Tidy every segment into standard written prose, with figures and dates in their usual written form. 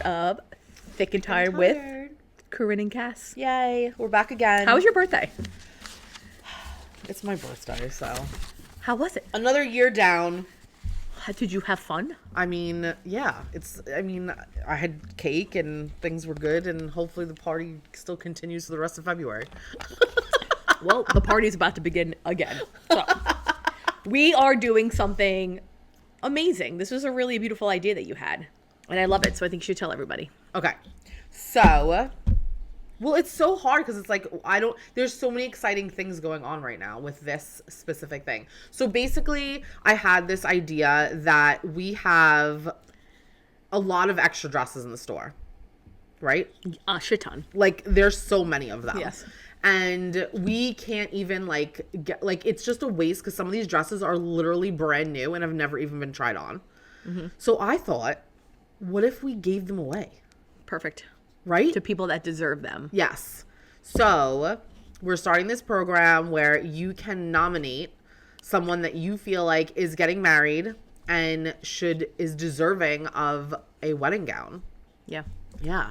episode of Thick and Tired with Corinne and Cass. Yay, we're back again. How was your birthday? It's my birthday, so. How was it? Another year down. Did you have fun? I mean, yeah. I had cake and things were good, and hopefully the party still continues for the rest of February. Well, the party's about to begin again. So, we are doing something amazing. This was a really beautiful idea that you had, and I love it, so I think you should tell everybody. Okay. So, well, it's so hard because it's like, there's so many exciting things going on right now with this specific thing. So basically, I had this idea that we have a lot of extra dresses in the store, right? A shit ton. Like, there's so many of them. Yes. And we can't even it's just a waste because some of these dresses are literally brand new and have never even been tried on. Mm-hmm. So I thought, what if we gave them away? Perfect. Right? To people that deserve them. Yes. So we're starting this program where you can nominate someone that you feel like is getting married and is deserving of a wedding gown. Yeah. Yeah.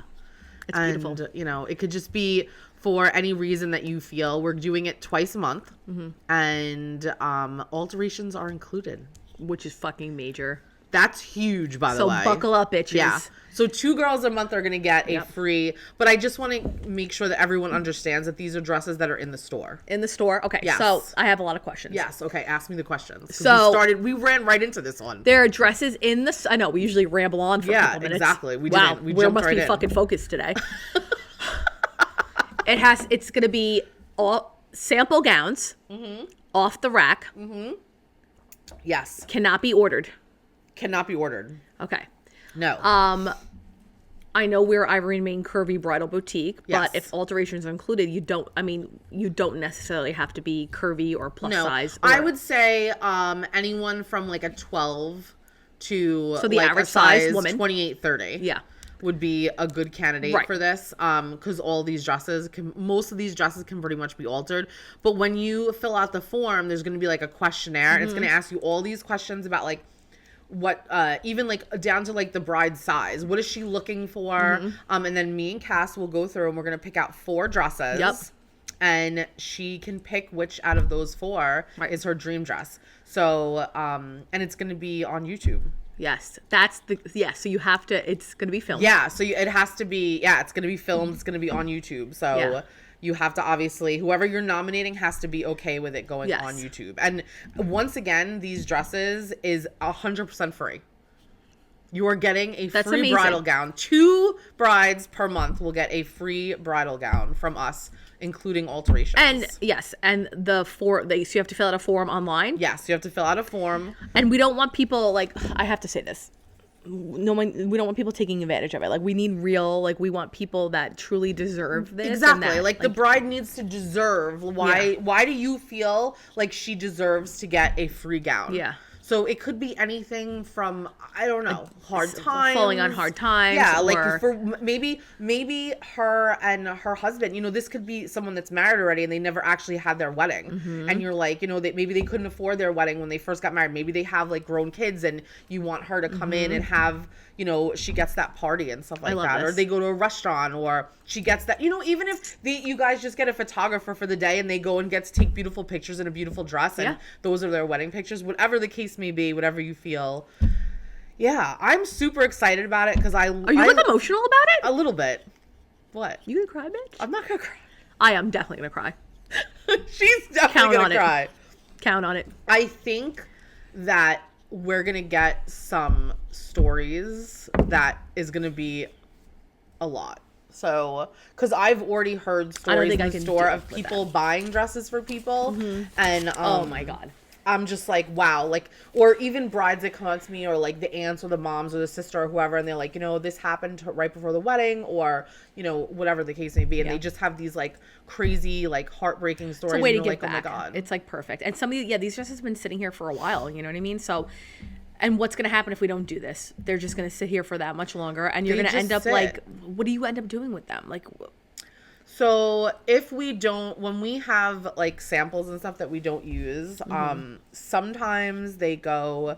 It's beautiful. And, it could just be for any reason that you feel. We're doing it twice a month. Mm-hmm. And alterations are included. Which is fucking major. That's huge, by the way. So buckle up, bitches. Yeah. So 2 girls a month are going to get a free, but I just want to make sure that everyone understands that these are dresses that are in the store. In the store? Okay. Yes. So I have a lot of questions. Yes. Okay. Ask me the questions. So we ran right into this one. There are dresses in the, I know, we usually ramble on for a couple minutes. Exactly. We jumped right be in. Fucking focused today. It's going to be all sample gowns, off the rack. Mm-hmm. Yes. Cannot be ordered. Cannot be ordered. Okay. No. I know we're Ivory Main Curvy Bridal Boutique, yes. But if alterations are included, you don't necessarily have to be curvy or plus size. I would say anyone from like a 12 to so the like average a size woman 28, 30. Yeah. Would be a good candidate for this because most of these dresses can pretty much be altered. But when you fill out the form, there's going to be like a questionnaire and it's going to ask you all these questions about like what even like down to like the bride's size. What is she looking for? And then me and Cass will go through and we're going to pick out 4 dresses. Yep. And she can pick which out of those 4 is her dream dress. So and it's going to be on YouTube. Yes, so you have to, it's going to be filmed. Yeah, so it has to be, it's going to be filmed. It's going to be on YouTube. So you have to obviously, whoever you're nominating has to be okay with it going on YouTube. And once again, these dresses is 100% free. You are getting a free bridal gown. 2 brides per month will get a free bridal gown from us, including alterations. And yes, and so you have to fill out a form online. Yes, you have to fill out a form. And we don't want people I have to say this. We don't want people taking advantage of it. Like we need we want people that truly deserve this. Exactly. Like the bride needs to deserve. Why do you feel like she deserves to get a free gown? Yeah. So it could be anything from, I don't know, hard times. Falling on hard times. Yeah, like for maybe her and her husband, this could be someone that's married already and they never actually had their wedding. Mm-hmm. And you're like, maybe they couldn't afford their wedding when they first got married. Maybe they have like grown kids and you want her to come in and have, she gets that party and stuff like that. Or they go to a restaurant or she gets that, even if you guys just get a photographer for the day and they go and get to take beautiful pictures in a beautiful dress and those are their wedding pictures, whatever the case may be, whatever you feel. Yeah, I'm super excited about it because Are you emotional about it? A little bit. What? You gonna cry, bitch? I'm not gonna cry. I am definitely gonna cry. She's definitely gonna cry. Count on it. I think that we're gonna get some stories that is gonna be a lot. So, because I've already heard stories in the store of people buying dresses for people, and oh my god. I'm just like, wow, like, or even brides that come up to me, or like the aunts or the moms or the sister or whoever, and they're like, this happened right before the wedding, or whatever the case may be, and they just have these like crazy, like heartbreaking stories. It's a way to give like, back. Oh my god, it's like perfect. And these dresses have been sitting here for a while. You know what I mean? So, and what's going to happen if we don't do this? They're just going to sit here for that much longer, and you're going to end up like, what do you end up doing with them? Like. So if we don't, when we have like samples and stuff that we don't use, sometimes they go,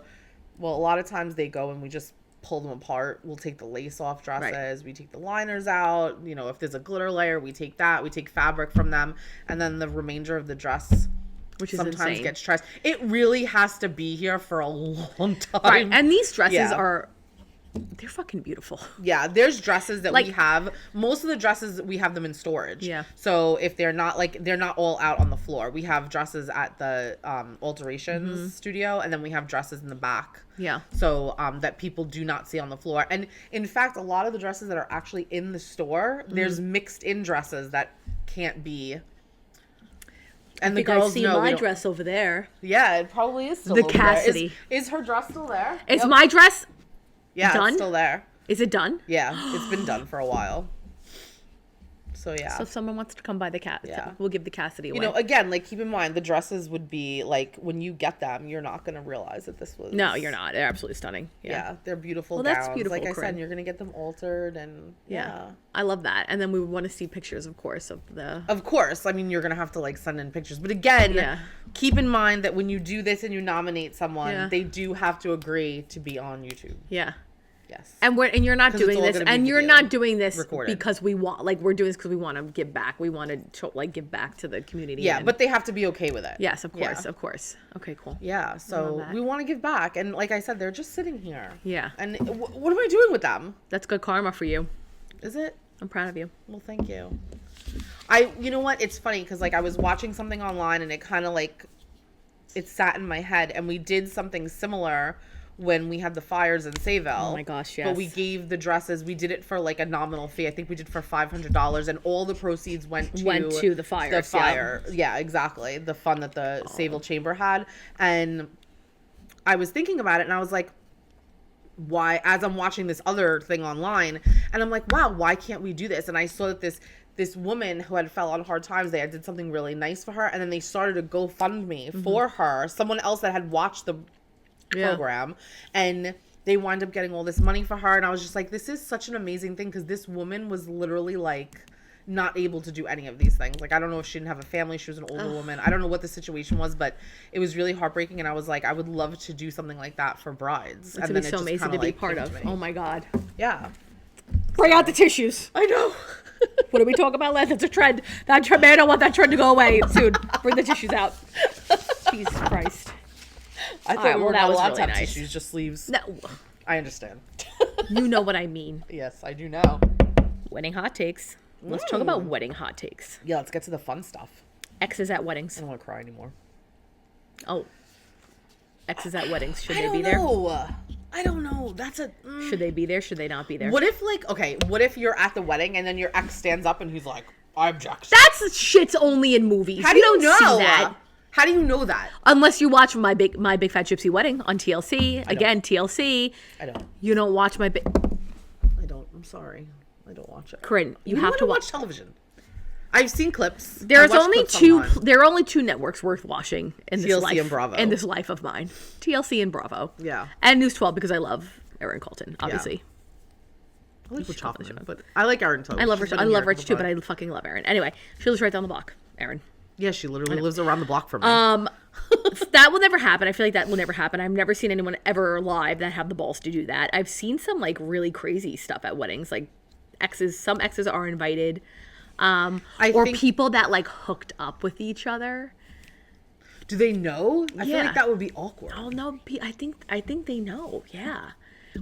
well, a lot of times they go and we just pull them apart. We'll take the lace off dresses. We take the liners out. You know, if there's a glitter layer, we take that. We take fabric from them. And then the remainder of the dress, which is sometimes insane, gets triced. It really has to be here for a long time. Right. And these dresses are, they're fucking beautiful. Yeah, there's dresses that like, we have. Most of the dresses, we have them in storage. Yeah. So if they're not they're not all out on the floor. We have dresses at the alterations studio, and then we have dresses in the back. Yeah. So that people do not see on the floor. And in fact, a lot of the dresses that are actually in the store, there's mixed in dresses that can't be. And the girls know. I see my dress over there. Yeah, it probably is still the over Cassidy. There. Is her dress still there? Is my dress? Yeah, done? It's still there. Is it done? Yeah, it's been done for a while. So yeah. So if someone wants to come by the cat, we'll give the Cassidy away. You know, again, like keep in mind the dresses would be like when you get them, you're not gonna realize that this was. No, you're not. They're absolutely stunning. Yeah, they're beautiful. Well, gowns. that's beautiful. Like I Corinne. said, you're gonna get them altered and I love that. And then we would want to see pictures, of course, of the. Of course, I mean you're gonna have to like send in pictures, but again, keep in mind that when you do this and you nominate someone, they do have to agree to be on YouTube. Yeah. Yes. And you're not doing this, and you're not doing this recorded. because we want, like, we're doing this because we want to give back. We want to like give back to the community. Yeah, but they have to be okay with it. Yes, of course, of course. Okay, cool. Yeah, so we want to give back, and like I said, they're just sitting here. Yeah. And what am I doing with them? That's good karma for you. Is it? I'm proud of you. Well, thank you. You know what? It's funny because like I was watching something online, and it kind of like it sat in my head, and we did something similar when we had the fires in Sayville. Oh my gosh, yes. But we gave the dresses, we did it for like a nominal fee. I think we did for $500, and all the proceeds went to the fires. The fire. Yeah, exactly. The fun that the Sayville Chamber had. And I was thinking about it, and I was like, why, as I'm watching this other thing online, and I'm like, wow, why can't we do this? And I saw that this woman who had fell on hard times, they did something really nice for her, and then they started a GoFundMe for her, someone else that had watched the program, and they wind up getting all this money for her. And I was just like, this is such an amazing thing, because this woman was literally like not able to do any of these things. Like, I don't know if she didn't have a family, she was an older woman, I don't know what the situation was, but it was really heartbreaking. And I was like, I would love to do something like that for brides. It's so amazing to be part of. Oh my god. Yeah, bring out the tissues. I know. What did we talk about last? That's a trend. That trend, man, I don't want that trend to go away soon. Bring the tissues out. Jesus Christ. I thought we were not allowed to have nice. tissues, just sleeves. No. I understand. You know what I mean. Yes, I do know. Wedding hot takes. Let's talk about wedding hot takes. Yeah, let's get to the fun stuff. Exes at weddings. I don't want to cry anymore. Oh. Exes at weddings. Should they be there? I don't know. That's a... Should they be there? Should they not be there? What if, like, okay, what if you're at the wedding and then your ex stands up and he's like, I object. That's shit's only in movies. How do you know? See that. How do you know that? Unless you watch my big fat gypsy wedding on TLC. Again, TLC. I don't. You don't watch my big. I don't. I'm sorry. I don't watch it. Corinne, you have to watch television. I've seen clips. There's only two. There are only two networks worth watching in this TLC life. And Bravo. In this life of mine, TLC and Bravo. Yeah. And News 12 because I love Erin Colton, obviously. I like Rich Hoffman, but I like Erin too. I love Rich. I love Rich too, but I fucking love Erin. Anyway, she lives right down the block. Erin. Yeah, she literally lives around the block from me. That will never happen. I feel like that will never happen. I've never seen anyone ever live that have the balls to do that. I've seen some like really crazy stuff at weddings, like exes. Some exes are invited, or people that like hooked up with each other. Do they know? I feel like that would be awkward. Oh no, I think they know. Yeah,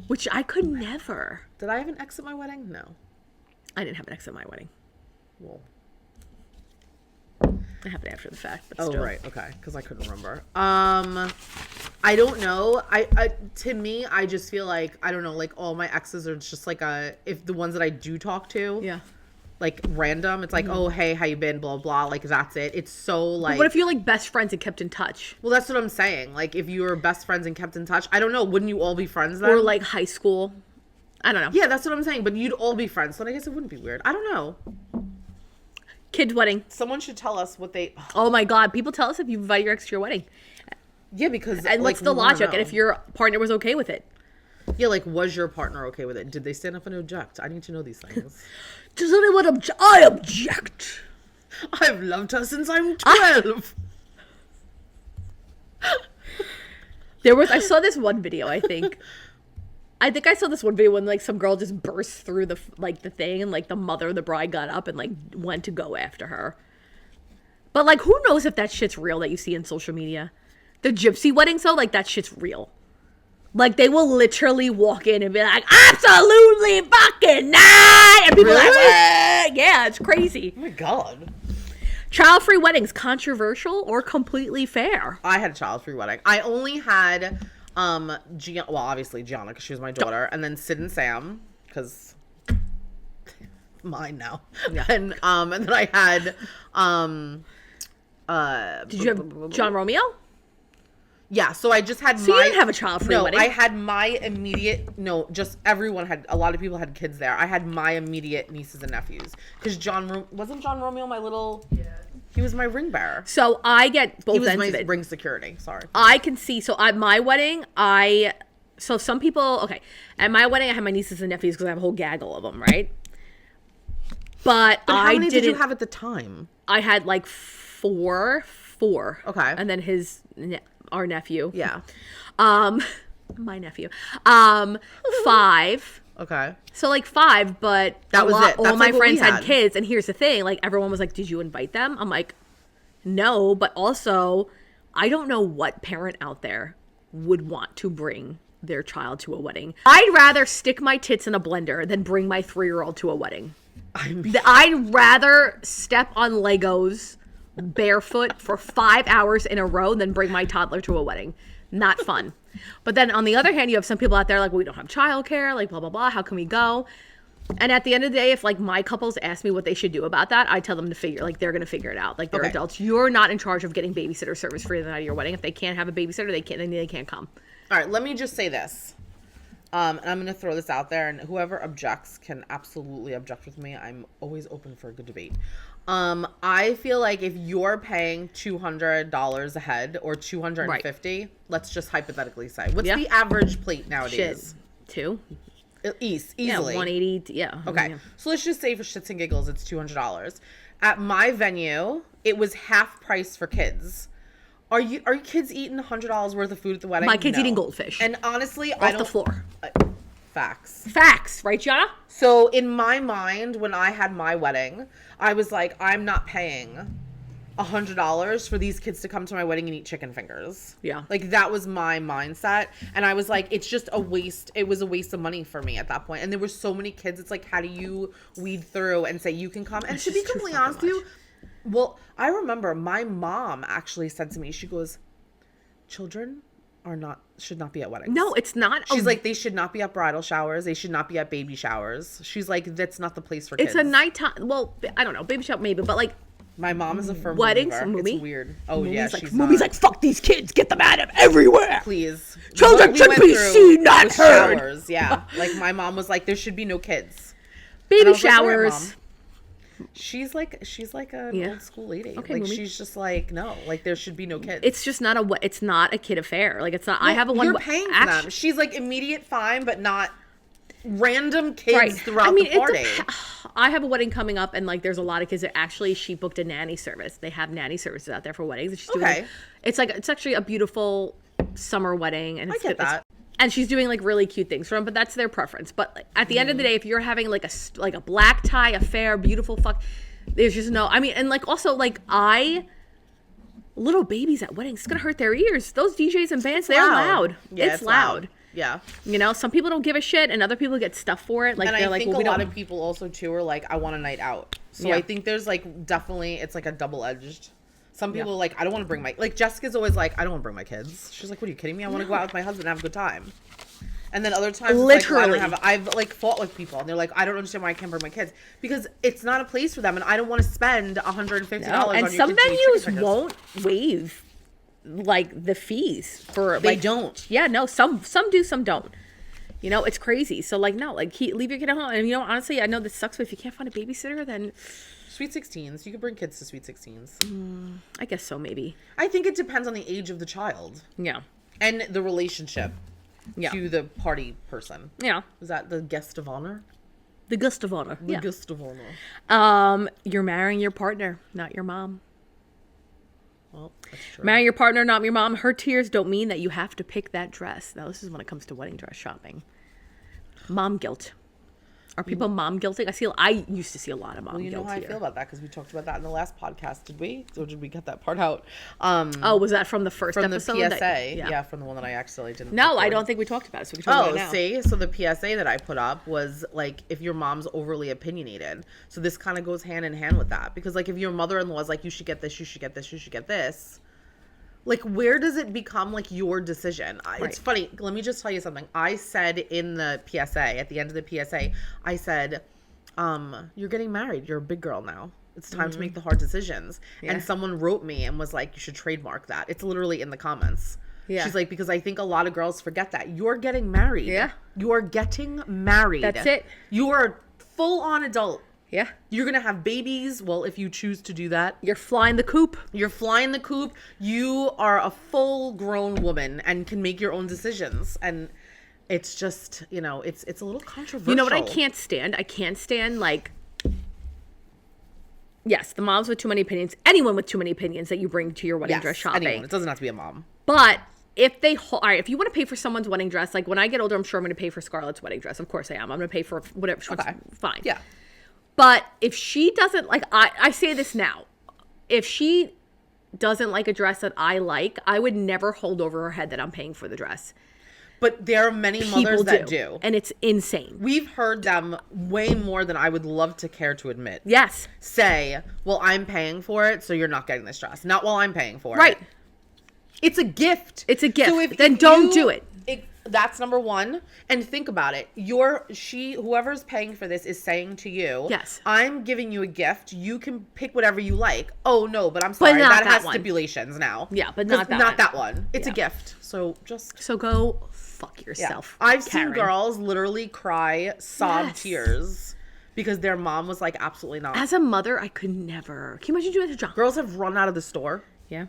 which I could never. Did I have an ex at my wedding? No, I didn't have an ex at my wedding. Well, it happened after the fact. But oh still. right, okay, because I couldn't remember. I don't know. I to me, I just feel like I don't know. Like all my exes are just like if the ones that I do talk to, yeah, like random. It's like, oh hey, how you been? Blah blah. Like that's it. It's so like. But what if you're like best friends and kept in touch? Well, that's what I'm saying. Like if you were best friends and kept in touch, I don't know. Wouldn't you all be friends then? Or like high school? I don't know. Yeah, that's what I'm saying. But you'd all be friends, so I guess it wouldn't be weird. I don't know. Kid's wedding. Someone should tell us what they. Oh my god! People tell us if you invite your ex to your wedding. Yeah, because and what's the logic? And if your partner was okay with it. Yeah, like was your partner okay with it? Did they stand up and object? I need to know these things. Does anyone object? I object. I've loved her since I'm 12. I saw this one video, I think, I think I saw this one video when like some girl just burst through the thing, and like the mother of the bride got up and like went to go after her. But like, who knows if that shit's real that you see in social media? The gypsy weddings, though, like that shit's real. Like they will literally walk in and be like, absolutely fucking not, and people are like, yeah, it's crazy. Oh my God. Child-free weddings, controversial or completely fair? I had a child-free wedding. I only had obviously Gianna, because she was my daughter, and then Sid and Sam, because mine now. Yeah. And then I had did you have John Romeo? Yeah, so I just had you didn't have a child-free wedding? No, I had my immediate, just everyone had, a lot of people had kids there. I had my immediate nieces and nephews. Because wasn't John Romeo my little, he was my ring bearer. So I get both ends of it. He was my ring security, sorry. I can see, so at my wedding, so some people, okay, at my wedding I had my nieces and nephews because I have a whole gaggle of them, right? But how many did you have at the time? I had like four. Okay. And then our nephew. Yeah. My nephew. 5. Okay. So like 5, but that was it. All my friends had kids, and here's the thing, like everyone was like, did you invite them? I'm like, no, but also I don't know what parent out there would want to bring their child to a wedding. I'd rather stick my tits in a blender than bring my 3-year-old to a wedding. I'd rather step on Legos barefoot for 5 hours in a row than bring my toddler to a wedding. Not fun. But then on the other hand, you have some people out there like, well, we don't have childcare, like blah, blah, blah. How can we go? And at the end of the day, if like my couples ask me what they should do about that, I tell them to they're going to figure it out. Like they're adults. You're not in charge of getting babysitter service for the night of your wedding. If they can't have a babysitter, they can't come. All right. Let me just say this. And I'm going to throw this out there, and whoever objects can absolutely object with me. I'm always open for a good debate. I feel like if you're paying $200 a head or $250, let's just hypothetically say, what's the average plate nowadays? Shit. 2? Easily. Yeah, 180. Yeah. Okay. Yeah. So let's just say for shits and giggles, it's $200. At my venue, it was half price for kids. Are you kids eating $100 worth of food at the wedding? My kid's eating goldfish. And honestly, off the floor. Facts, right, Gianna? So in my mind, when I had my wedding, I was like, I'm not paying $100 for these kids to come to my wedding and eat chicken fingers. Yeah. Like that was my mindset. And I was like, it's just a waste. It was a waste of money for me at that point. And there were so many kids. It's like, how do you weed through and say you can come? And to be completely honest with you, well, I remember my mom actually said to me, she goes, children should not be at weddings. No, it's not. She's like, they should not be at bridal showers. They should not be at baby showers. She's like, that's not the place for kids. It's a nighttime. Well, I don't know, baby shower maybe, but like, my mom is a firm weddings. believer. It's weird. Oh Movies yeah, she's like, fuck these kids, get them out of everywhere. Please, children should be seen, not heard. Showers, yeah. Like my mom was like, there should be no kids. Baby showers. She's like an old school lady. Okay, like she's just like, no, like there should be no kids. It's just not it's not a kid affair. Like it's not. Well, I have a one. You're paying for them. She's like immediate fine, but not random kids throughout the party. I have a wedding coming up, and like there's a lot of kids that actually she booked a nanny service. They have nanny services out there for weddings. And she's doing, it's actually a beautiful summer wedding, and I get that. And she's doing like really cute things for them, but that's their preference. But like, at the end of the day, if you're having like a black tie affair, beautiful fuck, there's just no. I mean, and like also like little babies at weddings, it's gonna hurt their ears. Those DJs and bands, they're loud. Yeah, it's loud. Yeah. You know, some people don't give a shit, and other people get stuff for it. Like, and they're I like, think well, a lot of people also too are like, I want a night out. So I think there's like definitely it's like a double-edged. Some people are like, I don't want to bring like Jessica's always like, I don't want to bring my kids. She's like, what are you kidding me? I want to go out with my husband and have a good time. And then other times, literally, it's like, I've like fought with people, and they're like, I don't understand why I can't bring my kids because it's not a place for them, and I don't want to spend $150. No, and some venues won't waive like the fees for. They like, don't. Yeah, no, some do, some don't. You know, it's crazy. So like, no, like leave your kid at home. And you know, honestly, I know this sucks, but if you can't find a babysitter, then Sweet 16s. You could bring kids to Sweet 16s. I guess so, maybe. I think it depends on the age of the child. Yeah. And the relationship to the party person. Yeah. Is that the guest of honor? The guest of honor. The guest of honor. You're marrying your partner, not your mom. Well, that's true. Marrying your partner, not your mom. Her tears don't mean that you have to pick that dress. Now, this is when it comes to wedding dress shopping. Mom guilt. Are people mom guilting? I used to see a lot of mom Well, you know guilt how I here. feel about that because we talked about that in the last podcast. Did we? Or did we cut that part out? Oh, was that from the first From the episode? PSA. Yeah, from the one that I accidentally didn't. No, I record. don't think we talked about it, so we can talk about it now. See? So the PSA that I put up was like, if your mom's overly opinionated. So this kind of goes hand in hand with that. Because like if your mother-in-law is like, you should get this, you should get this, you should get this. Like, where does it become like your decision? Right. It's funny. Let me just tell you something. I said in the PSA, at the end of the PSA, I said, you're getting married. You're a big girl now. It's time to make the hard decisions. Yeah. And someone wrote me and was like, you should trademark that. It's literally in the comments. Yeah. She's like, because I think a lot of girls forget that. You're getting married. Yeah. You're getting married. That's it. You are a full-on adult. Yeah. You're going to have babies. Well, if you choose to do that. You're flying the coop. You're flying the coop. You are a full-grown woman and can make your own decisions. And it's just, it's a little controversial. You know what I can't stand? I can't stand, like, yes, the moms with too many opinions. Anyone with too many opinions that you bring to your wedding dress shopping. Anyone. It doesn't have to be a mom. But if they, all right, if you want to pay for someone's wedding dress, like when I get older, I'm sure I'm going to pay for Scarlett's wedding dress. Of course I am. I'm going to pay for whatever. Okay. Fine. Yeah. But if she doesn't, like, I say this now, if she doesn't like a dress that I like, I would never hold over her head that I'm paying for the dress. But there are many mothers that do. And it's insane. We've heard them way more than I would love to care to admit. Yes. Say, well, I'm paying for it, so you're not getting this dress. Not while I'm paying for Right. it. It's a gift. It's a gift. So Then don't do it. That's number one. And think about it. Whoever's paying for this is saying to you, yes, I'm giving you a gift. You can pick whatever you like. Oh, no, but I'm sorry. That has stipulations now. Yeah, but not that one. It's a gift. So go fuck yourself. Yeah. I've seen girls literally cry, sob tears because their mom was like, absolutely not. As a mother, I could never. Can you imagine doing that to John? Girls have run out of the store. Yeah.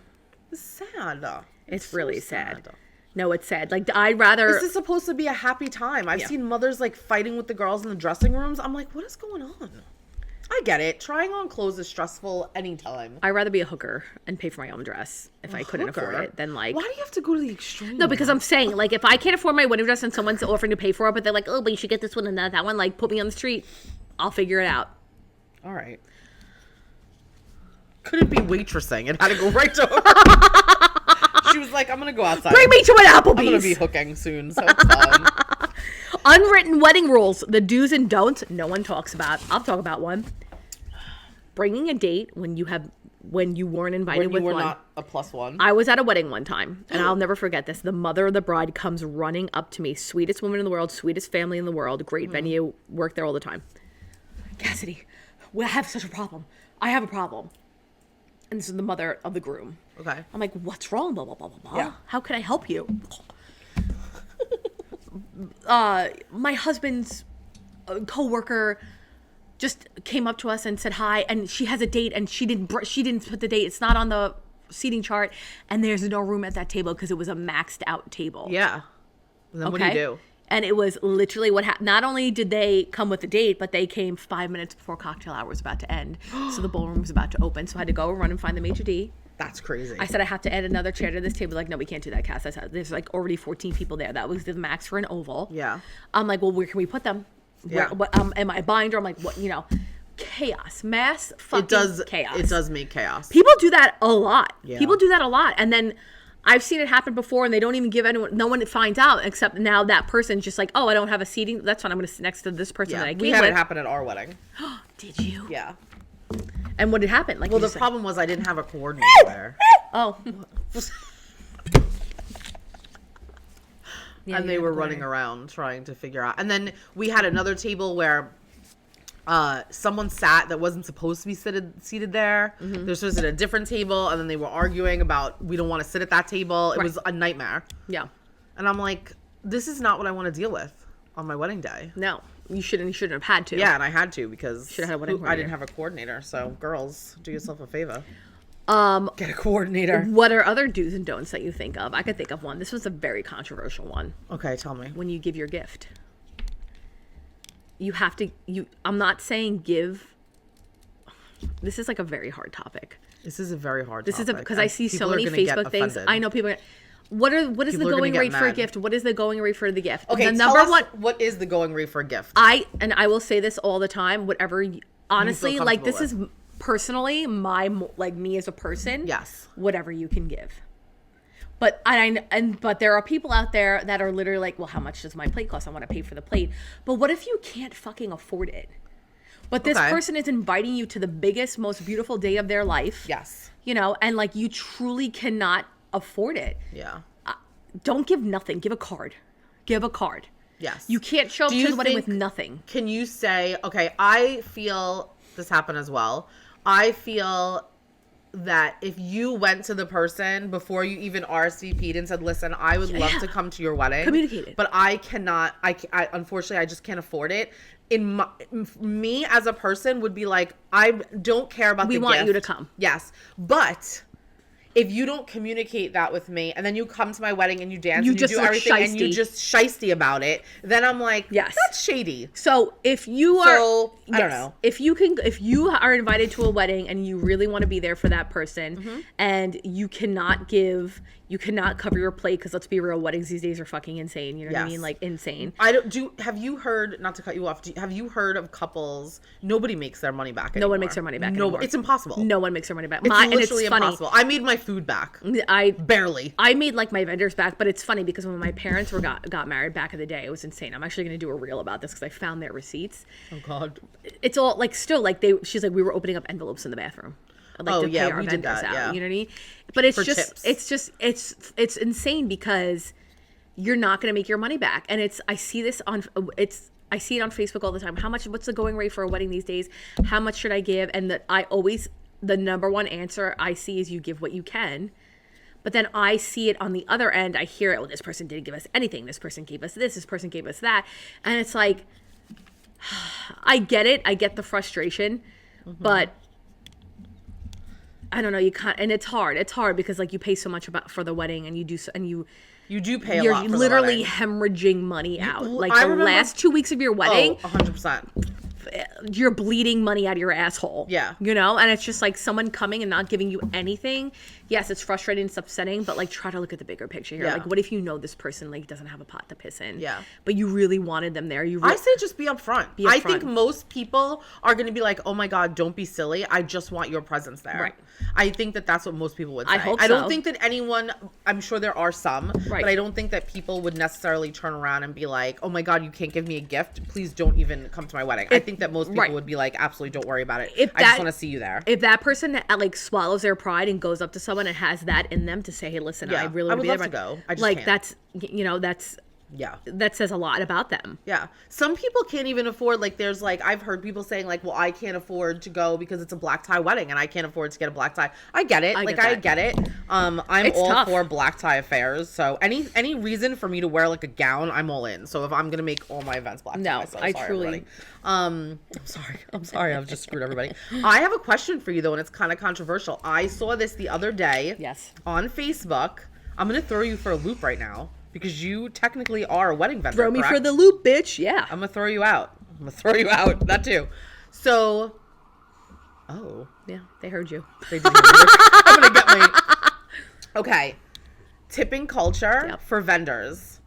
It's sad. It's really sad. No, it's sad. Like, I'd rather. This is supposed to be a happy time. I've seen mothers like fighting with the girls in the dressing rooms. I'm like, what is going on? I get it. Trying on clothes is stressful anytime. I'd rather be a hooker and pay for my own dress if I couldn't afford it than like. Why do you have to go to the extreme? No, because I'm saying, like, if I can't afford my wedding dress and someone's offering to pay for it, but they're like, oh, but you should get this one and that one, like, put me on the street. I'll figure it out. All right. Couldn't be waitressing. It had to go right to her. She was like, I'm going to go outside. Bring me to an Applebee's. I'm going to be hooking soon, so it's fine. Unwritten wedding rules, the do's and don'ts no one talks about. I'll talk about one. Bringing a date when you weren't invited when you with were one. not a plus one. I was at a wedding one time, and I'll never forget this. The mother of the bride comes running up to me. Sweetest woman in the world, sweetest family in the world, great venue, work there all the time. Cassidy, I have such a problem. I have a problem. And this is the mother of the groom. Okay. I'm like, what's wrong? Blah, blah, blah, blah, blah. Yeah. How can I help you? My husband's coworker just came up to us and said hi, and she has a date, and she didn't put the date. It's not on the seating chart, and there's no room at that table because it was a maxed out table. Yeah. And then what do you do? And it was literally what happened. Not only did they come with the date, but they came 5 minutes before cocktail hour was about to end. So the ballroom was about to open. So I had to go run and find the maitre d'. That's crazy. I said I have to add another chair to this table. Like, no, we can't do that, Cass. I said, there's like already 14 people there. That was the max for an oval. Yeah. I'm like, well, where can we put them? Yeah. Am I a binder? I'm like, what? Chaos, mass fucking chaos. It does make chaos. People do that a lot. Yeah. People do that a lot, and then I've seen it happen before, and they don't even give anyone. No one finds out except now that person's just like, oh, I don't have a seating. That's fine. I'm going to sit next to this person that I came with. We had it happen at our wedding. Did you? Yeah. And what did happen? Like, well, the problem was I didn't have a coordinator there. Oh. Yeah, and they were running around trying to figure out. And then we had another table where someone sat that wasn't supposed to be seated there. Mm-hmm. They're supposed to sit at a different table, and then they were arguing about we don't want to sit at that table. It was a nightmare. Yeah. And I'm like, this is not what I want to deal with on my wedding day. No. You shouldn't have had to. Yeah, and I had to because I didn't have a coordinator. So girls, do yourself a favor. Get a coordinator. What are other do's and don'ts that you think of? I could think of one. This was a very controversial one. Okay, tell me. When you give your gift, you have to. I'm not saying give. This is like a very hard topic. This is a very hard. This is because I see so many Facebook things. I know people. what is the People are gonna going get rate for a mad. gift? What is the going rate for the gift? Okay, the tell number us one. what is the going rate for a gift? I will say this all the time. Whatever, honestly, like this comfortable is personally like me as a person. Yes. Whatever you can give. But but there are people out there that are literally like, well, how much does my plate cost? I want to pay for the plate. But what if you can't fucking afford it? But this person is inviting you to the biggest, most beautiful day of their life. Yes. You know, and like you truly cannot afford it. Yeah. Don't give nothing. Give a card. Give a card. Yes. You can't show up to the wedding with nothing. Can you say, okay, I feel this happened as well. I feel that if you went to the person before you even RSVP'd and said, listen, I would love to come to your wedding. Communicate it. But I cannot, I unfortunately, I just can't afford it. Me as a person would be like, I don't care about the gift. We want you to come. Yes. But if you don't communicate that with me and then you come to my wedding and you dance and you do everything shiesty. and you just shiesty about it, then I'm like, yes, that's shady. So if you are, I don't know. If you are invited to a wedding and you really want to be there for that person and you cannot cover your plate, because let's be real, weddings these days are fucking insane. You know what I mean? Like insane. Have you heard, not to cut you off, have you heard of couples, nobody makes their money back anymore? No one makes their money back anymore. It's impossible. No one makes their money back. It's literally funny. impossible. I made my food back. Barely. I made like my vendors back, but it's funny because when my parents got married back in the day, it was insane. I'm actually going to do a reel about this because I found their receipts. Oh God. It's all like still like she's like, we were opening up envelopes in the bathroom. Like, to pay our vendors out, yeah. You know what I mean? But it's it's insane because you're not going to make your money back. And I see it on Facebook all the time. What's the going rate for a wedding these days? How much should I give? And the number one answer I see is you give what you can. But then I see it on the other end. I hear it. Well, this person didn't give us anything. This person gave us this. This person gave us that. And it's like, I get it. I get the frustration, but I don't know. You can't, and it's hard. It's hard because like you pay so much for the wedding, and you do pay a lot. You're literally hemorrhaging money out. Like the last 2 weeks of your wedding, 100%. You're bleeding money out of your asshole. Yeah. You know? And it's just like someone coming and not giving you anything. Yes, it's frustrating, it's upsetting, but like try to look at the bigger picture here. Yeah. Like what if you know this person like doesn't have a pot to piss in? Yeah. But you really wanted them there. I say just be upfront. I think most people are going to be like, oh my God, don't be silly. I just want your presence there. Right. I think that's what most people would say. I hope so. I don't think that anyone, I'm sure there are some, but I don't think that people would necessarily turn around and be like, oh my God, you can't give me a gift. Please don't even come to my wedding. I think that most people would be like, absolutely don't worry about it. I just want to see you there. If that person like swallows their pride and goes up to someone and has that in them to say, hey, listen, I really would love to go. I just can't. That's, that says a lot about them. Yeah. Some people can't even afford, like, there's like, I've heard people saying like, well, I can't afford to go because it's a black tie wedding and I can't afford to get a black tie. I get it. I get it. I'm all for black tie affairs. So any reason for me to wear like a gown, I'm all in. So if I'm going to make all my events black tie, I'm sorry. I've just screwed everybody. I have a question for you though, and it's kind of controversial. I saw this the other day on Facebook. I'm going to throw you for a loop right now. Because you technically are a wedding vendor. Throw me for the loop, bitch. Yeah. I'm going to throw you out. That too. So, yeah, they heard you. They did hear me. I'm going to get my... Okay. Tipping culture for vendors.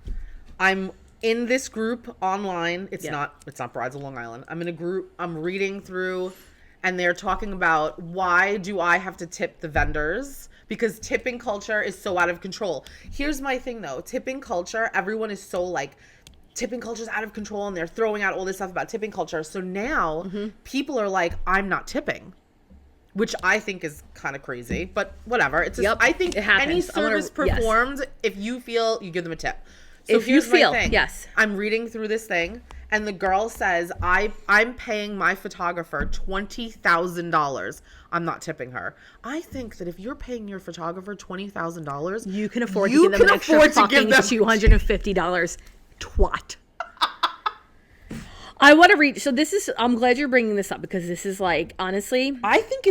I'm in this group online. It's not Brides of Long Island. I'm in a group. I'm reading through, and they're talking about why do I have to tip the vendors? Because tipping culture is so out of control. Here's my thing though. Tipping culture, everyone is so like, tipping culture is out of control and they're throwing out all this stuff about tipping culture. So now people are like, I'm not tipping, which I think is kind of crazy, but whatever. It's just, I think any service performed, if you feel, you give them a tip. So if here's my thing. I'm reading through this thing and the girl says, I'm paying my photographer $20,000. I'm not tipping her. I think that if you're paying your photographer $20,000, you can afford to give them an extra fucking $250. Twat. I want to read. So I'm glad you're bringing this up because this is like, honestly. I think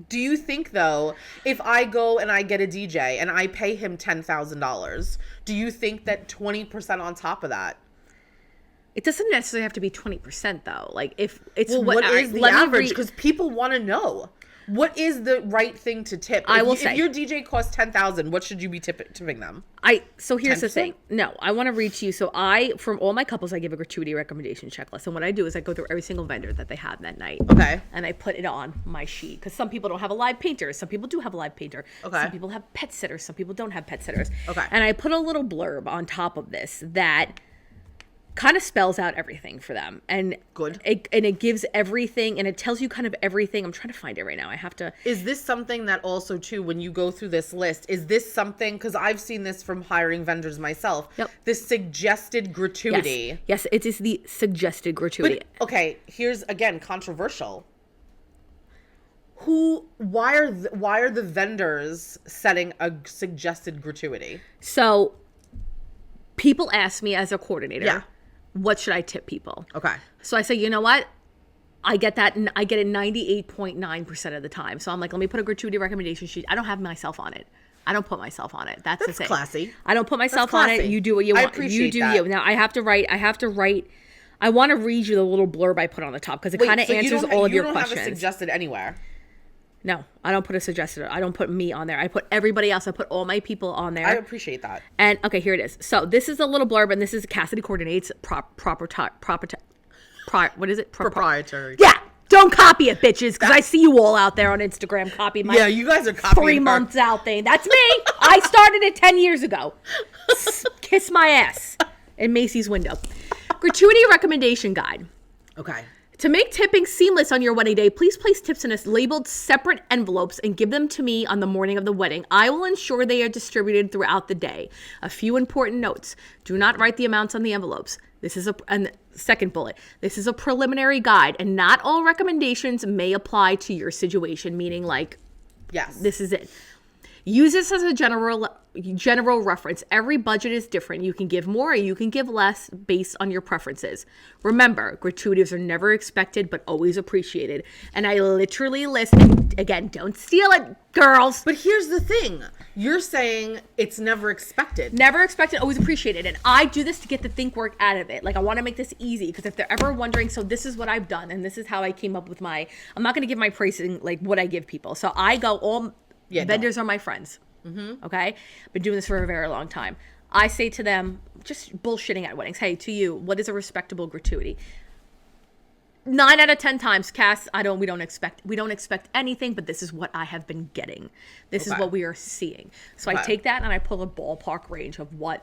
do you think though, if I go and I get a DJ and I pay him $10,000, do you think that 20% on top of that? It doesn't necessarily have to be 20% though. Like if it's what is the average? Because people want to know. What is the right thing to tip? I will say, if your DJ costs $10,000, what should you be tipping them? So here's 10%? the thing. No, I want to reach you. So from all my couples, I give a gratuity recommendation checklist. And what I do is I go through every single vendor that they have that night. Okay. And I put it on my sheet. Because some people don't have a live painter. Some people do have a live painter. Okay. Some people have pet sitters. Some people don't have pet sitters. Okay. And I put a little blurb on top of this that kind of spells out everything for them. And good. It gives everything, and it tells you kind of everything. I'm trying to find it right now. I have to. Is this something that also, too, when you go through this list, is this something, because I've seen this from hiring vendors myself, this suggested gratuity. Yes, it is the suggested gratuity. But, okay, here's, again, controversial. Why are the vendors setting a suggested gratuity? So, people ask me as a coordinator, what should I tip people? Okay. So I say, you know what? I get that. I get it 98.9% of the time. So I'm like, let me put a gratuity recommendation sheet. I don't have myself on it. I don't put myself on it. That's the thing. Classy. I don't put myself on it. You do what you want. I appreciate you do that. you. Now I have to write. I want to read you the little blurb I put on the top because it kind of answers all of your questions. You don't have it suggested anywhere. No, I don't put a suggested. I don't put me on there. I put everybody else. I put all my people on there. I appreciate that. And okay, here it is. So this is a little blurb, and this is Cassidy coordinates what is it? Proprietary. Yeah, don't copy it, bitches, because I see you all out there on Instagram copy my. Yeah, you guys are copying 3 months out thing. That's me. I started it 10 years ago. Kiss my ass in Macy's window. Gratuity recommendation guide. Okay. To make tipping seamless on your wedding day, please place tips in labeled separate envelopes and give them to me on the morning of the wedding. I will ensure they are distributed throughout the day. A few important notes. Do not write the amounts on the envelopes. And second bullet. This is a preliminary guide, and not all recommendations may apply to your situation, meaning like, yes, this is it. Use this as a general reference. Every budget is different. You can give more or you can give less based on your preferences. Remember, gratuities are never expected but always appreciated. And I literally list, and again, don't steal it, girls. But here's the thing. You're saying it's never expected. Never expected, always appreciated. And I do this to get the think work out of it. Like, I want to make this easy because if they're ever wondering, so this is what I've done and this is how I came up with I'm not going to give my pricing like what I give people. So I go vendors are my friends. Mm-hmm. Okay. Been doing this for a very long time. I say to them, just bullshitting at weddings. Hey, to you, what is a respectable gratuity? 9 out of 10 times, Cass, we don't expect anything, but this is what I have been getting. This is what we are seeing. So I take that and I pull a ballpark range of what,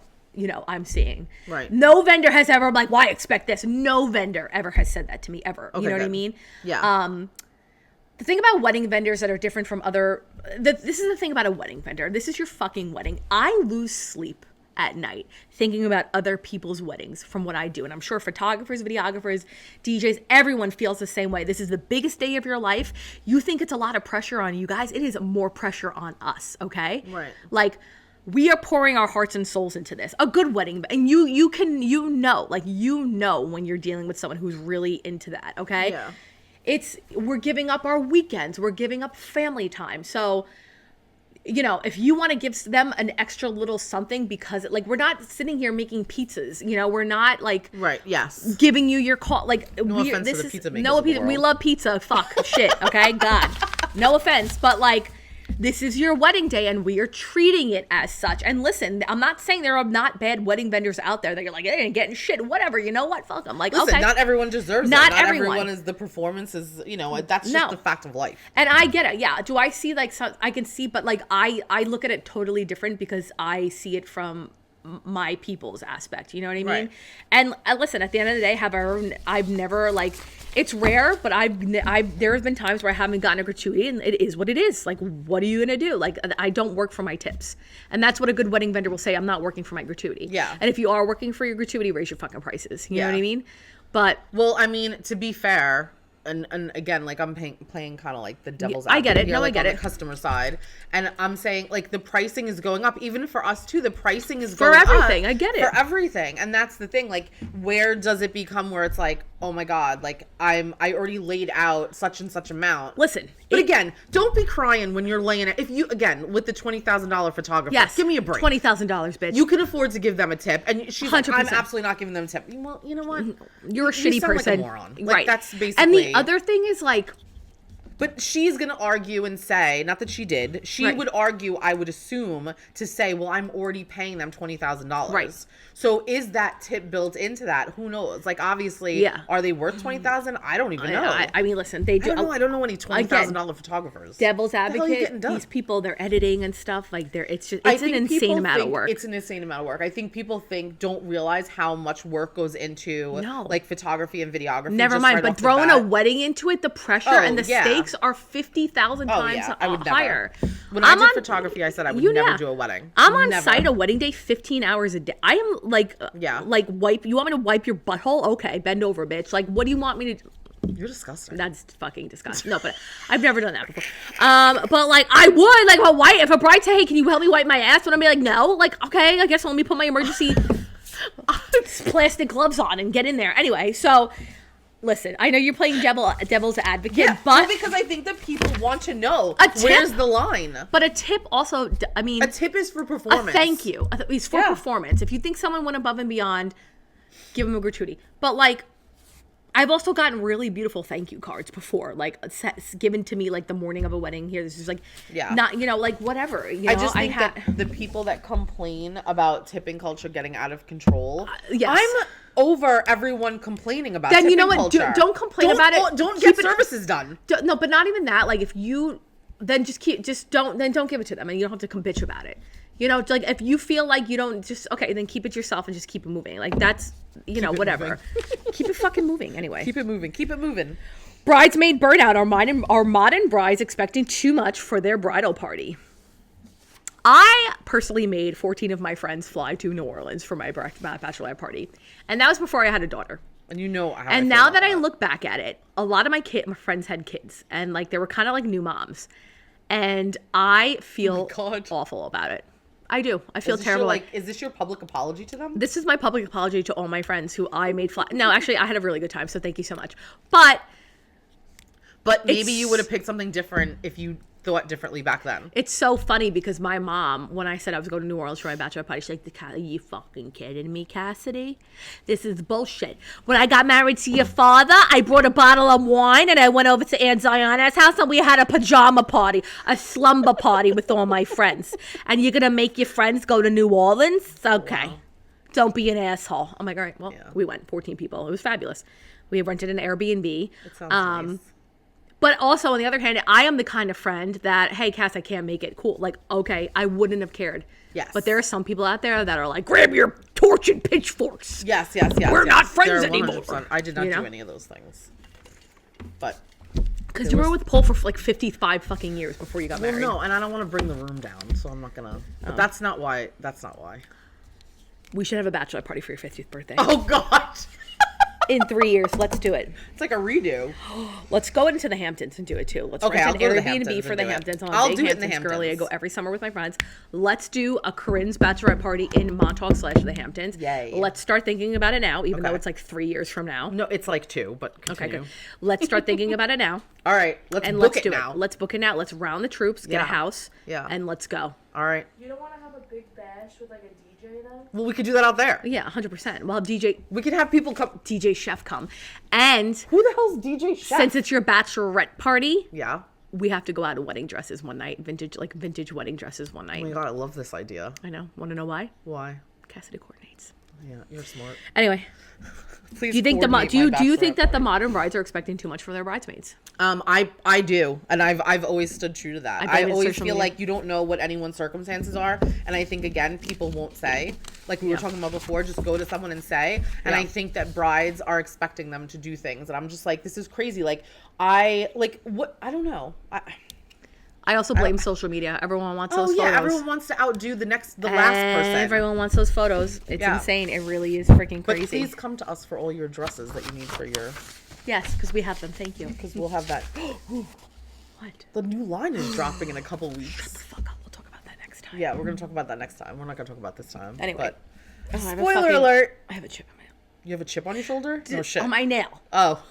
I'm seeing. Right. No vendor has ever why expect this? No vendor ever has said that to me ever. Okay, you know what I mean? Yeah. The thing about wedding vendors that are different from this is the thing about a wedding vendor. This is your fucking wedding. I lose sleep at night thinking about other people's weddings from what I do. And I'm sure photographers, videographers, DJs, everyone feels the same way. This is the biggest day of your life. You think it's a lot of pressure on you guys. It is more pressure on us, okay? Right. Like, we are pouring our hearts and souls into this. A good wedding. And you know when you're dealing with someone who's really into that, okay? Yeah. We're giving up our weekends. We're giving up family time. So, if you want to give them an extra little something because we're not sitting here making pizzas, we're not right. Yes. giving you your call. No offense to the pizza makers. We love pizza. Fuck shit. Okay. God, no offense. But this is your wedding day and we are treating it as such. And listen, I'm not saying there are not bad wedding vendors out there that you're like, they ain't getting shit, whatever. You know what? Fuck them. Listen, okay. Not everyone deserves not that. Not everyone. Everyone is the performance is, that's just the fact of life. And I get it. Yeah. Do I see I can see, but I look at it totally different because I see it from my people's aspect. You know what I mean? Right. And listen, at the end of the day, I've never it's rare, but there have been times where I haven't gotten a gratuity and it is what it is. What are you going to do? I don't work for my tips. And that's what a good wedding vendor will say. I'm not working for my gratuity. Yeah. And if you are working for your gratuity, raise your fucking prices. You know what I mean? But well, I mean, to be fair, and again, I'm playing kind of the devil's advocate. I get it. Here, I get on it. The customer side, and I'm saying the pricing is going up, even for us too. The pricing is going up for everything. I get it. For everything, and that's the thing. Where does it become where it's oh my god, I already laid out such and such amount. Listen, but again, don't be crying when you're laying it. If you with the $20,000 photographer, yes, give me a break. $20,000, bitch. You can afford to give them a tip, and she's 100%. I'm absolutely not giving them a tip. Well, you know what? You're a shitty person, like a moron. Right? That's basically. And the other thing is But she's going to argue and say, not that she did, she would argue, I would assume, to say, well, I'm already paying them $20,000. Right. So is that tip built into that? Who knows? Like, obviously, are they worth $20,000? I don't even know. I mean, listen, they do. I don't know any $20,000 photographers. Devil's advocate, these people, they're editing and stuff. Like, it's an insane amount of work. It's an insane amount of work. I think people don't realize how much work goes into, like, photography and videography. Never mind, but throwing a wedding into it, the pressure and the stakes are 50,000 times higher. When I did photography, I said I would never do a wedding. I'm on site a wedding day 15 hours a day. I am like, you want me to wipe your butthole? Okay, bend over, bitch. Like, what do you want me to do? You're disgusting. That's fucking disgusting. No, but I've never done that before. But like, I would, like, if a bride said, hey, can you help me wipe my ass? Would I be like, no? Like, okay, I guess let me put my emergency plastic gloves on and get in there. Anyway, so... Listen, I know you're playing devil's advocate, but... because I think that people want to know where's the line. But a tip also, I mean... A tip is for performance. A thank you. It's for performance. If you think someone went above and beyond, give them a gratuity. But, like, I've also gotten really beautiful thank you cards before, like, given to me, like, the morning of a wedding. Here, this is, like, not, you know, like, whatever. You know, I just think that the people that complain about tipping culture getting out of control... I'm over everyone complaining about then tipping you know what culture. Don't complain about it. Don't get services done. No, but not even that. Like, if you then don't give it to them, and you don't have to come bitch about it. You know, like, if you feel like you don't, just then keep it yourself and just keep it moving. Like, that's, you know, whatever. Keep it fucking moving anyway. Keep it moving. Bridesmaid burnout. Are modern brides expecting too much for their bridal party? I personally made 14 of my friends fly to New Orleans for my bachelorette party. And that was before I had a daughter. And you know how And now that I look back at it, a lot of my friends had kids. And, like, they were kind of like new moms. And I feel awful about it. I do. I feel terrible. Is this your public apology to them? This is my public apology to all my friends who I made fly. No, actually, I had a really good time. So thank you so much. But maybe you would have picked something different if you thought differently back then. It's so funny because my mom, when I said I was going to New Orleans for my bachelor party, she's like, are you fucking kidding me, Cassidy? This is bullshit. When I got married to your father, I brought a bottle of wine and I went over to Aunt Zionna's house and we had a pajama party, a slumber party with all my friends. And you're going to make your friends go to New Orleans? Okay. Wow. Don't be an asshole. I'm like, all right, well, we went, 14 people. It was fabulous. We rented an Airbnb. It sounds nice. But also, on the other hand, I am the kind of friend that, hey, Cass, I can't make it. Cool. Like, okay, I wouldn't have cared. Yes. But there are some people out there that are like, grab your torch and pitchforks. Yes. We're not friends anymore. I did not do any of those things. But. Because you were with Paul for like 55 fucking years before you got married. No, and I don't want to bring the room down, so I'm not going to. But that's not why. We should have a bachelor party for your 50th birthday. Oh, God. In 3 years, let's do it. It's like a redo. Let's go into the Hamptons and do it too. Let's rent an Airbnb for the Hamptons. I'll do it in the Hamptons. Girly. I go every summer with my friends. Let's do a Corinne's bachelorette party in Montauk/the Hamptons. Yay. Let's start thinking about it now, even though it's like 3 years from now. No, it's like 2, but continue. Okay, good. Let's start thinking about it now. All right, let's book it now. Let's book it now. Let's round the troops, get a house, and let's go. All right. You don't want to have a big bash with like a DJ though? Well, we could do that out there. Yeah, 100%. We'll have DJ. We could have people come. DJ Chef come. And who the hell's DJ Chef? Since it's your bachelorette party. Yeah. We have to go out in wedding dresses one night. Vintage wedding dresses one night. Oh my God, I love this idea. I know. Want to know why? Why? Cassidy coordinates. Yeah, you're smart. Anyway. Please do you think do you think that the modern brides are expecting too much for their bridesmaids? I do, and I've always stood true to that. I always feel like you don't know what anyone's circumstances are, and I think again people won't say. Like we were talking about before, just go to someone and say. And I think that brides are expecting them to do things, and I'm just like, this is crazy. Like I don't know. I also blame social media. Everyone wants those photos. Everyone wants to outdo the last person. Everyone wants those photos. It's insane. It really is freaking crazy. But please come to us for all your dresses that you need for your... Yes, because we have them. Thank you. Because we'll have that. What? The new line is dropping in a couple weeks. Shut the fuck up. We'll talk about that next time. Yeah, we're going to talk about that next time. We're not going to talk about this time. Anyway. But spoiler alert. I have a chip on my nail. You have a chip on your shoulder? No shit. On my nail. Oh.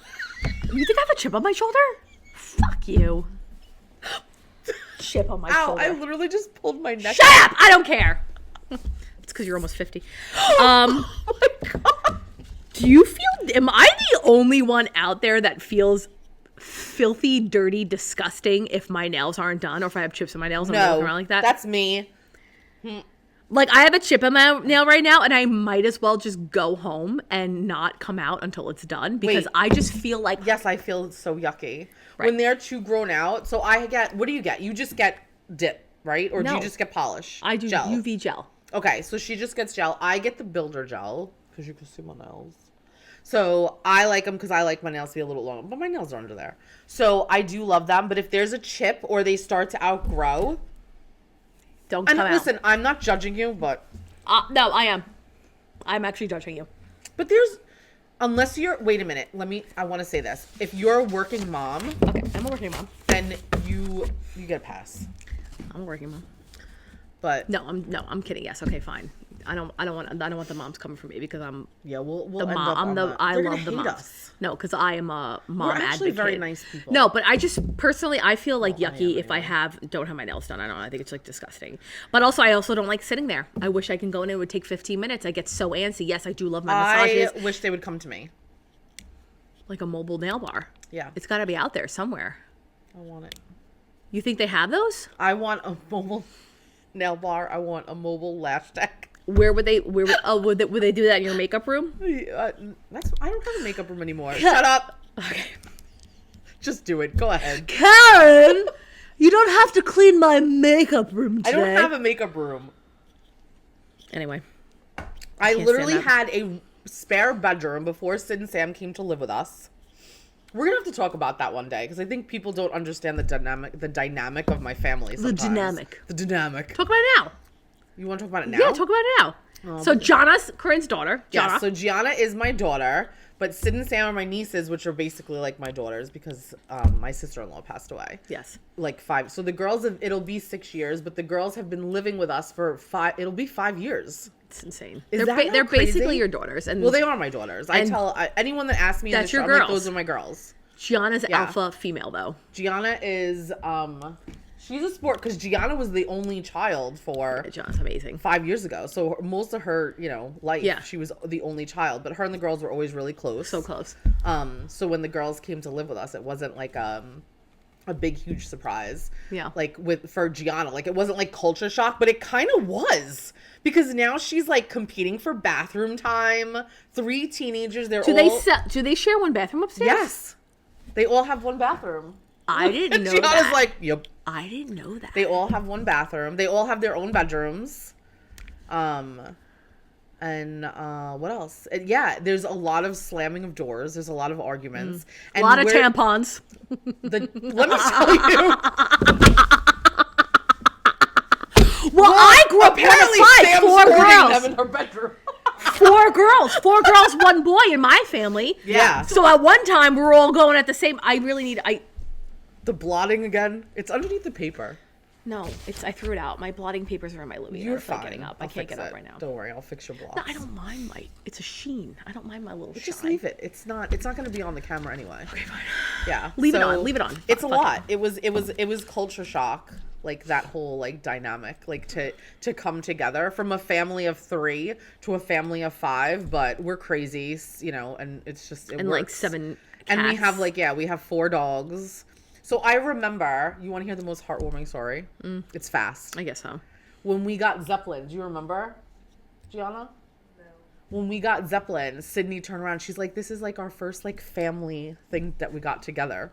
You think I have a chip on my shoulder? Fuck you. Chip on my shoulder. I literally just pulled my neck. Shut up! I don't care. It's because you're almost 50. Oh my God. Do you feel... Am I the only one out there that feels filthy, dirty, disgusting if my nails aren't done or if I have chips in my nails and I'm walking around like that. That's me. Like, I have a chip in my nail right now, and I might as well just go home and not come out until it's done because Wait. I just feel like... Yes, I feel so yucky. Right. When they're too grown out, so I get, what do you get? You just get dip, right? Or do No. you just get polish? I do gel. UV gel. Okay, so she just gets gel. I get the builder gel because you can see my nails. So I like them because I like my nails to be a little longer, but my nails are under there. So I do love them, but if there's a chip or they start to outgrow... Don't And come listen, I'm not judging you, but... No, I am. I'm actually judging you. But there's... Unless you're... Wait a minute. I want to say this. If you're a working mom... Okay, I'm a working mom. Then you get a pass. I'm a working mom. But... No, I'm kidding. Yes, okay, fine. I don't want the moms coming for me because I'm... Yeah, we'll the end mom. up on that. I They're love gonna the hate moms. us. No, because I am a mom We're actually advocate. very nice people. No, but I just personally I feel like yucky if I I don't have my nails done. I don't know. I think it's like disgusting. But also I also don't like sitting there. I wish I can go in. It would take 15 minutes. I get so antsy. Yes, I do love my massages. I wish they would come to me. Like a mobile nail bar. Yeah. It's got to be out there somewhere. I want it. You think they have those? I want a mobile nail bar. I want a mobile lash tech. Would they do that in your makeup room? I don't have a makeup room anymore. Shut up. Okay. Just do it. Go ahead. Karen, you don't have to clean my makeup room today. I don't have a makeup room. Anyway. I Can't literally stand had a spare bedroom before Sid and Sam came to live with us. We're gonna have to talk about that one day because I think people don't understand the dynamic of my family. Sometimes. The dynamic. Talk about it now. You want to talk about it now? Yeah, talk about it now. So Gianna's Corinne's daughter. Gianna. Yeah, so Gianna is my daughter, but Sid and Sam are my nieces, which are basically like my daughters because my sister-in-law passed away. Yes. Like 5. So the girls it'll be 6 years, but the girls have been living with us for 5. It'll be 5 years. It's insane. Is they're that not they're crazy? basically your daughters. And Well, they are my daughters. I tell anyone that asks me in the That's show, your I'm like, girls. those are my girls. Gianna's Yeah. alpha female though. Gianna is she's a sport because Gianna was the only child for Gianna's amazing. 5 years ago. So most of her, life, Yeah. she was the only child. But her and the girls were always really close. So close. So when the girls came to live with us, it wasn't like a big, huge surprise. Yeah. Like for Gianna, like it wasn't like culture shock, but it kind of was because now she's like competing for bathroom time. 3 teenagers. Do they share one bathroom upstairs? Yes. They all have one bathroom. I didn't know Gianna's that. like, yep. I didn't know that. They all have one bathroom. They all have their own bedrooms. And what else? Yeah, there's a lot of slamming of doors. There's a lot of arguments. A lot of tampons. Let me tell you. Well, I grew up Apparently, Sam's 4 hoarding girls. them in her bedroom. 4 girls. 4 girls, 1 boy in my family. Yeah. So at one time we were all going at the same. The blotting again. It's underneath the paper. No, I threw it out. My blotting papers are in my living room. You're It's like fine. getting up. I I'll can't fix get up it. right now. Don't worry, I'll fix your blots. No, I don't mind it's a sheen. I don't mind my little Just shine. leave it. It's not going to be on the camera anyway. Okay, fine. Yeah. Leave it on. It's a Fuck lot. It was culture shock, like that whole like dynamic, like to come together from a family of 3 to a family of 5, but we're crazy, and it's just it And works. like 7 cats. And we have we have 4 dogs. So I remember, you want to hear the most heartwarming story? It's fast. I guess so. When we got Zeppelin, do you remember, Gianna? No. When we got Zeppelin, Sydney turned around. She's like, this is like our first like family thing that we got together.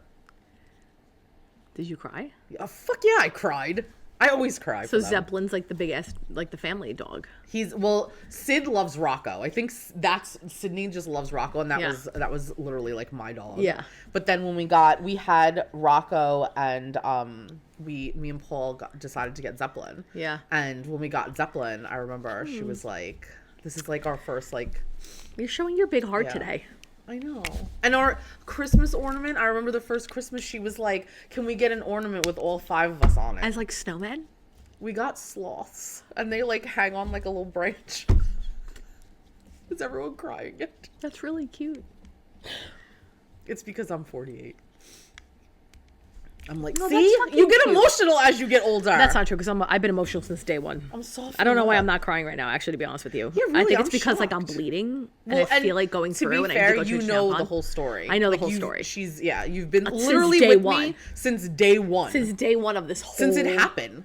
Did you cry? Fuck yeah, I cried. I always cry. So for them. Zeppelin's like the biggest, like the family dog. Sid loves Rocco. I think Sydney just loves Rocco, and that was literally like my dog. Yeah. But then when we had Rocco, and me and Paul decided to get Zeppelin. Yeah. And when we got Zeppelin, I remember she was like, "This is like our first like." You're showing your big heart Yeah. today. I know. And our Christmas ornament, I remember the first Christmas, she was like, can we get an ornament with all 5 of us on it? As like snowmen? We got sloths, and they like hang on like a little branch. Is everyone crying yet? That's really cute. It's because I'm 48. I'm like, No, see, that's fucking you get cute. emotional as you get older. That's not true because I've been emotional since day one. I'm so. I don't know why I'm not crying right now. Actually, to be honest with you, Yeah, I really, think it's I'm because like I'm shocked. bleeding and Well, I feel like going to through. be And fair, I need to go you to a know the tampon. whole story. I know the Like, whole story. You've been literally day with one. me since day one. Since day one of this whole. Since it happened.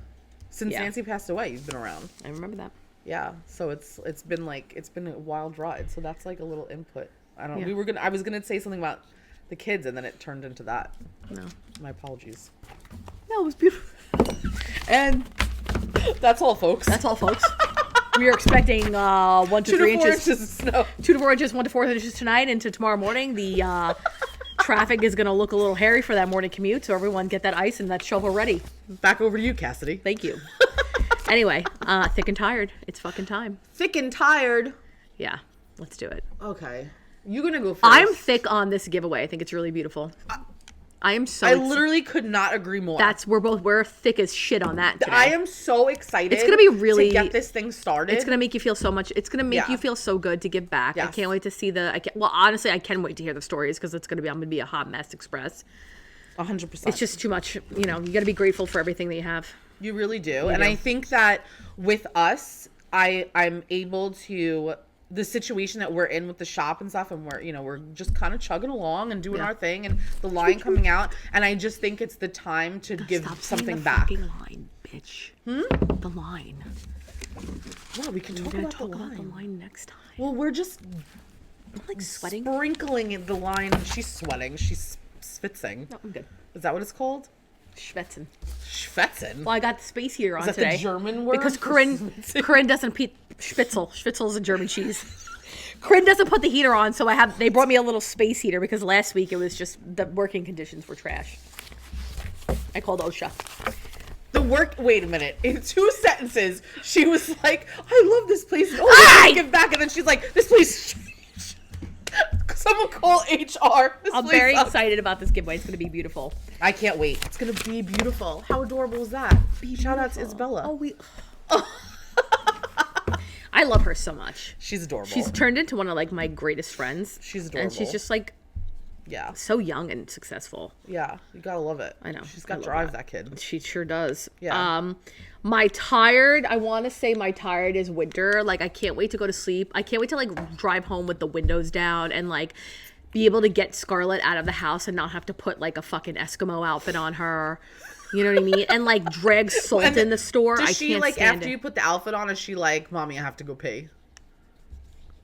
Since Yeah. Nancy passed away, you've been around. I remember that. Yeah, so it's been a wild ride. So that's like a little input. I don't. Yeah. I was gonna say something about the kids, and then it turned into that. No. My apologies. No, it was beautiful. And that's all, folks. That's all, folks. We are expecting 1 to 2 3 to 4 inches. inches of snow. 2 to 4 inches, 1 to 4 inches tonight, into tomorrow morning. The traffic is going to look a little hairy for that morning commute, so everyone get that ice and that shovel ready. Back over to you, Cassidy. Thank you. Anyway, thick and tired. It's fucking time. Thick and tired. Yeah, let's do it. Okay. You're gonna go first. I'm thick on this giveaway. I think it's really beautiful. I am so. I literally could not agree more. We're thick as shit on that today. I am so excited. It's gonna be really to get this thing started. It's gonna make you feel so much. It's gonna make you feel so good to give back. I Yes. can't wait to see well, honestly, I can wait to hear the stories because I'm gonna be a hot mess express. 100%. It's just too much. You gotta be grateful for everything that you have. You really do. And I think that with us, I'm able to, the situation that we're in with the shop and stuff, and we're just kind of chugging along and doing our thing, and the line coming out, and I just think it's the time to give Stop something saying the back. fucking line, bitch. The line. Yeah, we can We're talk gonna about talk the about the line. line next time. Well, we're just I'm like sweating. sprinkling in the line. She's sweating. She's schwitzing. No, I'm good. Is that what it's called? Schwitzen. Schwitzen? Well, I got the space heater on that today. the German word? Because for Corinne doesn't Spitzel. Spitzel is a German cheese. Corinne doesn't put the heater on, so they brought me a little space heater because last week it was just the working conditions were trash. I called OSHA. Wait a minute. In 2 sentences, she was like, I love this place. Oh, give back. And then she's like, this place. Someone call HR. I'm very excited about this giveaway. It's going to be beautiful. I can't wait. It's going to be beautiful. How adorable is that? Shout out to Isabella. I love her so much. She's adorable. She's turned into one of like my greatest friends. She's adorable. And she's just like yeah. so young and successful. Yeah. You got to love it. I know. She's got I love drive, that kid. She sure does. Yeah. I want to say my tired is winter. Like, I can't wait to go to sleep. I can't wait to, like, drive home with the windows down and, like, be able to get Scarlett out of the house and not have to put, like, a fucking Eskimo outfit on her. You know what I mean? And, like, drag Salt in the store. Does I she, can't like, stand after it. you put the outfit on, is she like, Mommy, I have to go pee?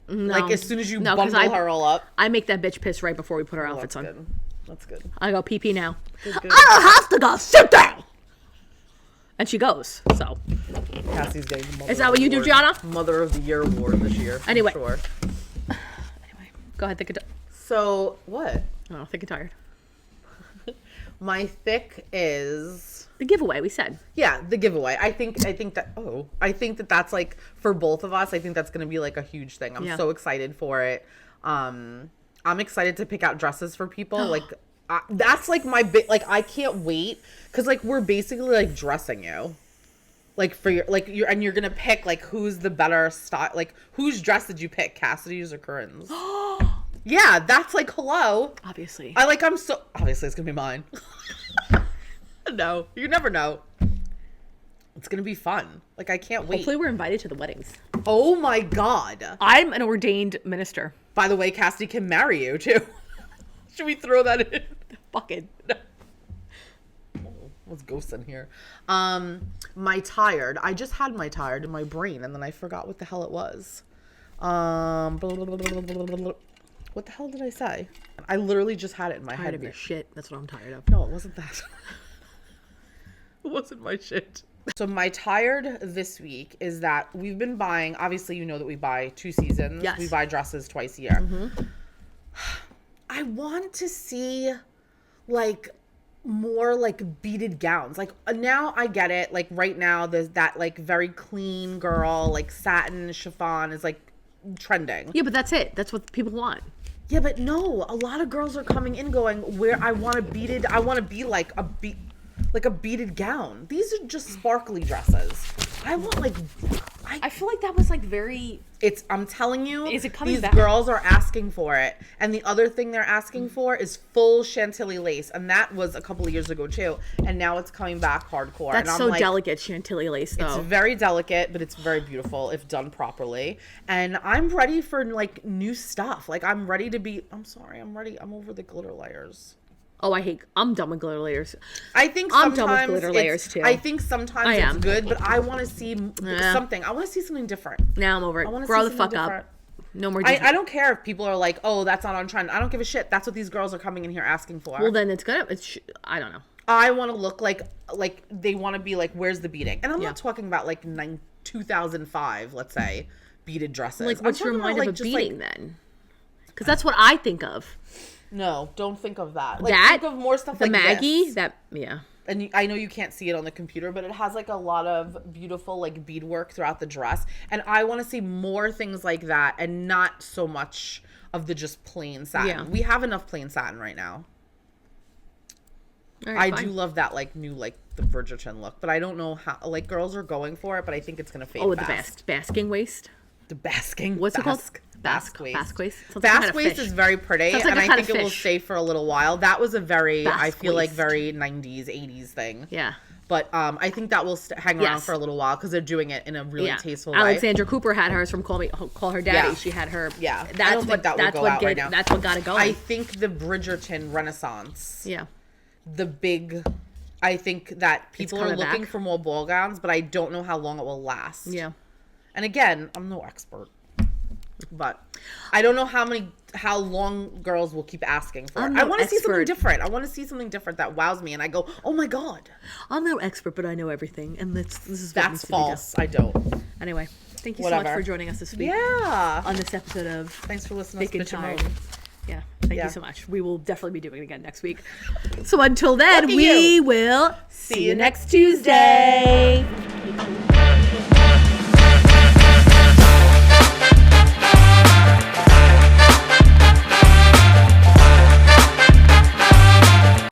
No. Like, as soon as you 'cause bundle her all up? I make that bitch piss right before we put her Oh, outfits that's on. good. That's good. I go pee now. Good. I don't have to go. Sit down. And she goes. So Cassie's getting the Mother Is that of what the you do, Award- Gianna? Mother of the Year award this year. I'm Anyway. sure. anyway, go ahead. Think of So, what? oh, think of tired. My thick is... The giveaway we said. Yeah, the giveaway. I think that that's like, for both of us, I think that's going to be like a huge thing. I'm so excited for it. I'm excited to pick out dresses for people. Like, that's like my bit. Like, I can't wait because like we're basically like dressing you, like for your like you're gonna pick like who's the better style. Like, whose dress did you pick, Cassidy's or Corinne's? Yeah, that's like hello. Obviously. Obviously it's gonna be mine. No, you never know. It's gonna be fun. Like, I can't wait. Hopefully we're invited to the weddings. Oh my god. I'm an ordained minister. By the way, Cassidy can marry you too. Should we throw that in? Fucking. What's ghosts in here? My tired. I just had my tired in my brain and then I forgot what the hell it was. What the hell did I say? I literally just had it in my head. Tired of your shit. That's what I'm tired of. No, it wasn't that. It wasn't my shit. So my tired this week is that we've been buying, obviously you know that we buy 2 seasons. Yes. We buy dresses twice a year. I want to see like more like beaded gowns. Like, now I get it. Like, right now there's that like very clean girl, like satin chiffon is like trending. Yeah, but that's it. That's what people want. Yeah, but no, a lot of girls are coming in going, where I want to be like a beaded gown. These are just sparkly dresses. I want like I feel like that was like very. I'm telling you, Is it coming these back? girls are asking for it. And the other thing they're asking for is full Chantilly lace. And that was a couple of years ago too. And now it's coming back hardcore. That's and I'm so like, delicate, Chantilly lace, though. It's very delicate, but it's very beautiful if done properly. And I'm ready for like new stuff. Like I'm ready to be, I'm sorry, I'm ready. I'm over the glitter layers. Oh, I'm done with glitter layers. I think I'm sometimes done with glitter layers too. I think sometimes I am. it's good, but I want to see something. I want to see something different. Now I'm over it. I want to Grow see the fuck something up. different. No more. I don't care if people are like, oh, that's not on trend. I don't give a shit. That's what these girls are coming in here asking for. Well, then it's gonna. I don't know. I want to look like they want to be like, where's the beading? And I'm not talking about like 2005, let's say, beaded dresses. Like, what's your mind of a just, beading then? Because that's what I think of. No, don't think of that. Like, That think of more stuff the like Maggie. this. That yeah. And I know you can't see it on the computer, but it has like a lot of beautiful like beadwork throughout the dress. And I want to see more things like that and not so much of the just plain satin. Yeah. We have enough plain satin right now. All right, I do love that like new like the Bridgerton look, but I don't know how like girls are going for it, but I think it's gonna fade. Oh, with fast. the basking waist. The basking. What's it called? Basque waist. Basque waist. Sounds like a Basque kind of waist fish. is very pretty, Sounds like and a I kind think of it will fish. stay for a little while. That was a very, I Basque feel like waist. very 90s, 80s thing. Yeah. But I think that will hang around Yes. for a little while because they're doing it in a really tasteful way. Alexandra Cooper had hers from Call Her Daddy. Yeah. She had her. Yeah. I That's don't what think that will that's go what out right now. That's what got it going. I think the Bridgerton Renaissance, yeah. the big, I think that people are coming looking back. for more ball gowns, but I don't know how long it will last. Yeah. And again, I'm no expert, but I don't know how long girls will keep asking for I'm it. I no want to see something expert. different. I want to see something different that wows me, and I go, "Oh my god, I'm no expert, but I know everything, and this is what needs that's to be done. false." I don't. Anyway, thank you so much Whatever. for joining us this week Yeah. on this episode of Thanks for listening Thicc to and Bitch and Time. Moan. Yeah, thank Yeah. you so much. We will definitely be doing it again next week. So until then, Lucky we you. will See see you you next Tuesday.